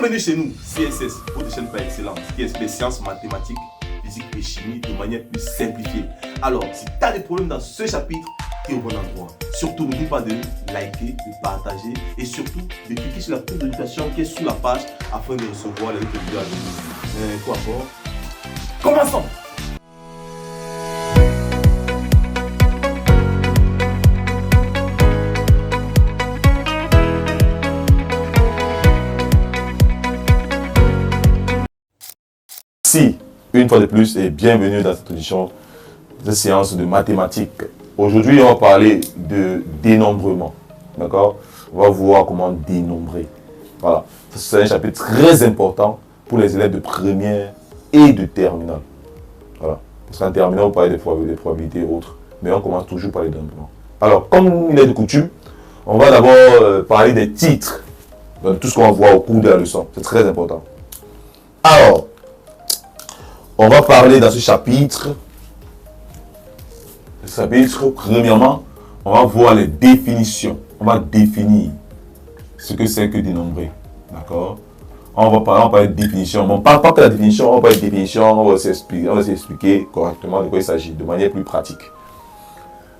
Bienvenue chez nous, CSS, votre chaîne par excellence, qui explique sciences, mathématiques, physique et chimie de manière plus simplifiée. Alors, si tu as des problèmes dans ce chapitre, tu es au bon endroit. Surtout, n'oublie pas de liker, de partager et surtout de cliquer sur la petite notification qui est sous la page afin de recevoir les autres vidéos à venir. Quoi encore? Commençons! Merci une fois de plus et bienvenue dans cette édition de séance de mathématiques. Aujourd'hui, on va parler de dénombrement. D'accord? On va voir comment dénombrer. Voilà. C'est un chapitre très important pour les élèves de première et de terminale. Voilà. Parce qu'en terminale, on parle des probabilités et autres. Mais on commence toujours par les dénombrements. Alors, comme il est de coutume, on va d'abord parler des titres. De tout ce qu'on va voir au cours de la leçon. C'est très important. Alors, on va parler dans ce chapitre, premièrement, on va voir les définitions. On va définir ce que c'est que dénombrer. D'accord? On va parler de définition. Bon, pas que la définition, on va parler de définition, on va s'expliquer correctement de quoi il s'agit, de manière plus pratique.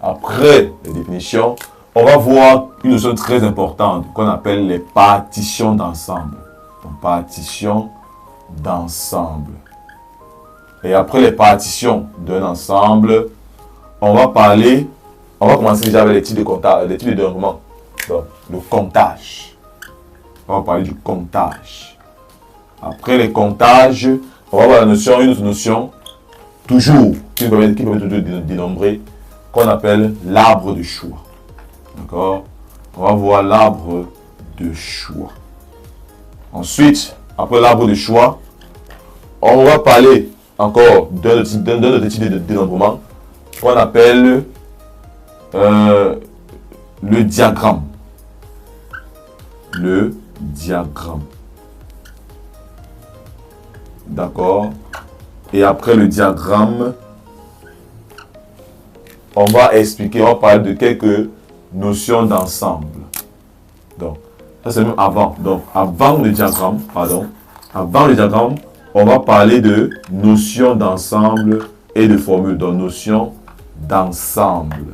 Après les définitions, on va voir une notion très importante qu'on appelle les partitions d'ensemble. Donc, partitions d'ensemble. Et après les partitions d'un ensemble, on va commencer déjà avec les types de comptage, les types de dénombrement. Donc, le comptage. On va parler du comptage. Après les comptages, on va voir une autre notion, toujours, qui permet de dénombrer, qu'on appelle l'arbre de choix. D'accord? On va voir l'arbre de choix. Ensuite, après l'arbre de choix, on va parler encore d'un autre type de dénombrement qu'on appelle le diagramme. Le diagramme. D'accord? Et après le diagramme, on va parler de quelques notions d'ensemble. Donc, ça c'est même avant. Donc, avant le diagramme, on va parler de notions d'ensemble et de formules. Donc, notions d'ensemble.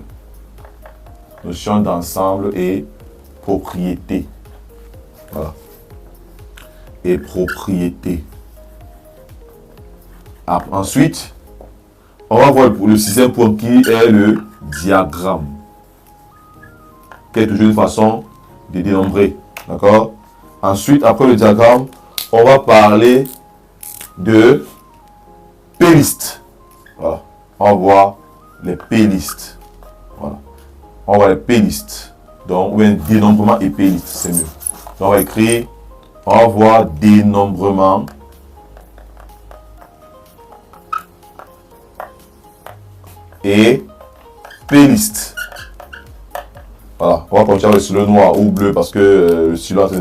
Notions d'ensemble et propriété. Voilà. Et propriété. Ensuite, on va voir le sixième point qui est le diagramme. Qui est toujours une façon de dénombrer. D'accord? Ensuite, après le diagramme, on va parler de P-liste. Voilà. On voit les P-listes. Voilà. On voit les P-listes. Donc, ou un dénombrement et P-liste, c'est mieux. Donc, on va écrire, on va voir dénombrement et P-liste. Voilà. On va continuer avec le noir ou bleu parce que le stylo est en train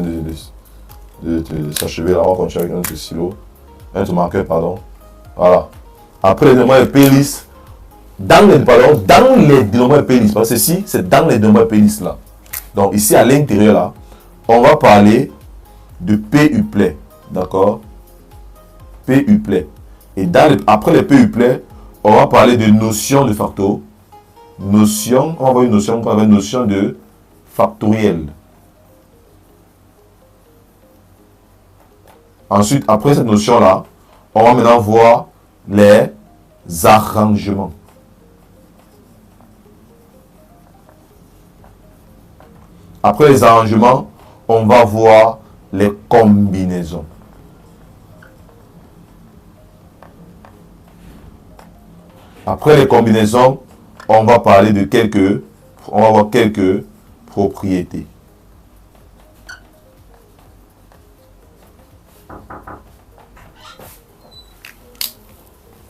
de s'achever. Là, on va continuer avec un autre stylo. Un autre marqueur, pardon. Voilà. Après les dénombrements et P-liste, dans les dénombrements et P-liste, parce que ceci, c'est dans les dénombrements et P-liste là. Donc ici, à l'intérieur là, on va parler de P-uplet. D'accord? P-uplet. Et après les P-uplet, on va parler de notion de facto. On va voir une notion qu'on appelle notion de factoriel. Ensuite, après cette notion-là, on va maintenant voir les arrangements. Après les arrangements, on va voir les combinaisons. Après les combinaisons, on va parler de voir quelques propriétés.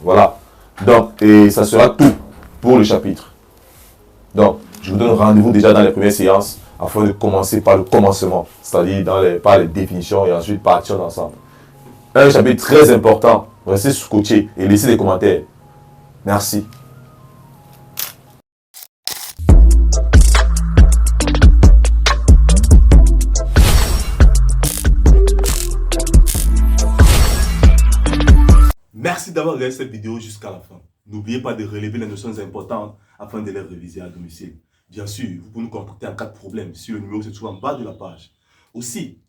Voilà. Donc, et ça sera tout pour le chapitre. Donc, je vous donne rendez-vous déjà dans les premières séances afin de commencer par le commencement, c'est-à-dire par les définitions et ensuite partir d'ensemble. Un chapitre très important. Restez scotché et laissez des commentaires. Merci. Merci d'avoir regardé cette vidéo jusqu'à la fin. N'oubliez pas de relever les notions importantes afin de les réviser à domicile. Bien sûr, vous pouvez nous contacter en cas de problème si le numéro se trouve en bas de la page. Aussi,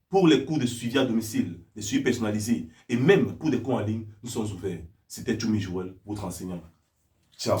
pour les cours de suivi à domicile, des suivis personnalisés et même pour des cours en ligne, nous sommes ouverts. C'était Tchoumi Joël, votre enseignant. Ciao.